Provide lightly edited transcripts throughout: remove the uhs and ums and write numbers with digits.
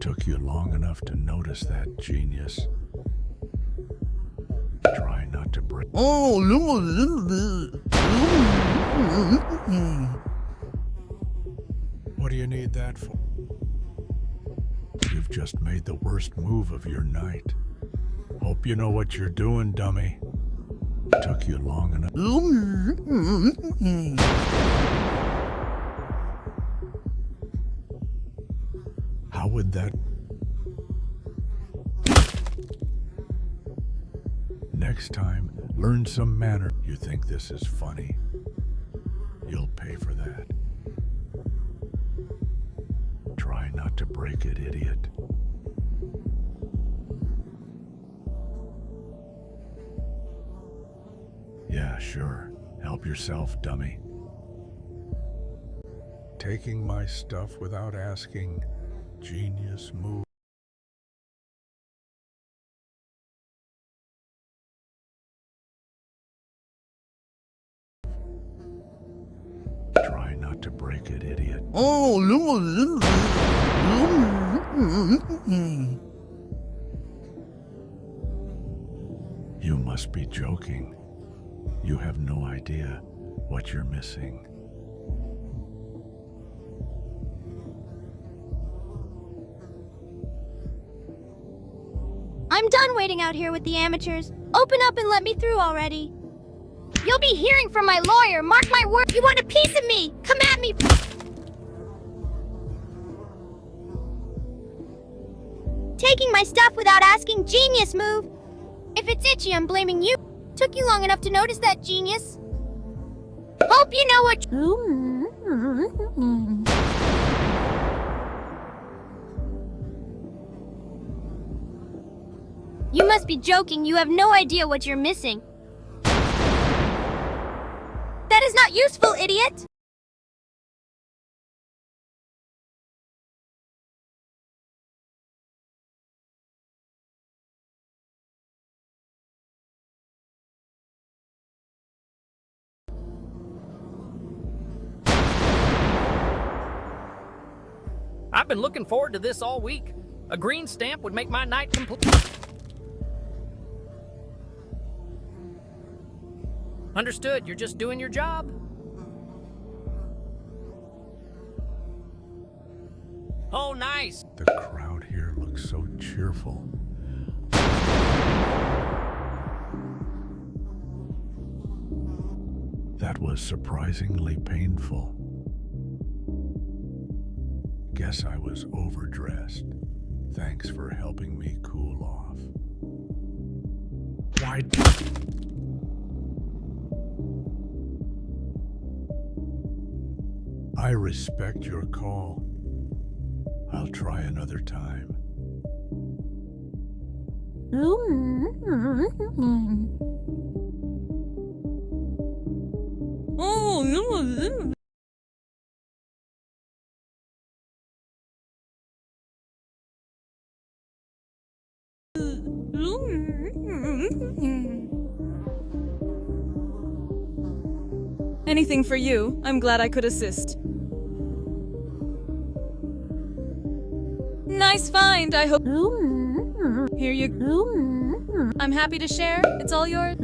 Took you long enough to notice that, genius. Try not to break. What do you need that for? You've just made the worst move of your night. Hope you know what you're doing, dummy. Took you long enough. How would that... Next time, learn some manner. You think this is funny? You'll pay for that. Try not to break it, idiot. Yeah, sure. Help yourself, dummy. Taking my stuff without asking. Genius move. Try not to break it, idiot. You must be joking. You have no idea what you're missing. I'm done waiting out here with the amateurs. Open up and let me through already. You'll be hearing from my lawyer, mark my word. You want a piece of me? Come at me. Taking my stuff without asking, genius move. If it's itchy, I'm blaming you. Took you long enough to notice that, genius. Hope you know what... You must be joking. You have no idea what you're missing. That is not useful, idiot! I've been looking forward to this all week. A green stamp would make my night complete. Understood, you're just doing your job. Oh, nice. The crowd here looks so cheerful. That was surprisingly painful. Guess I was overdressed. Thanks for helping me cool off. Why? I respect your call. I'll try another time. Oh, no. Anything for you. I'm glad I could assist. Nice find, I hope. Here you go. I'm happy to share. It's all yours.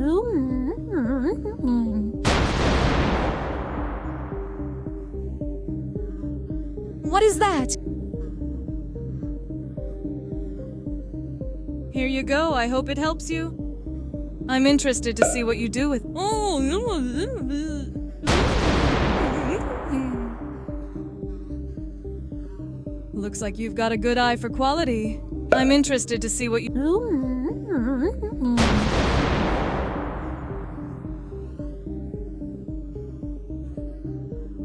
What is that? Here you go. I hope it helps you. I'm interested to see what you do with. Oh, no. Looks like you've got a good eye for quality. I'm interested to see what you...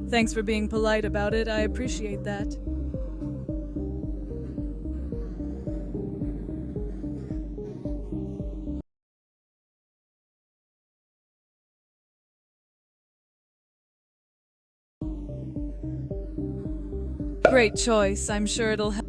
Thanks for being polite about it. I appreciate that. Great choice. I'm sure it'll help.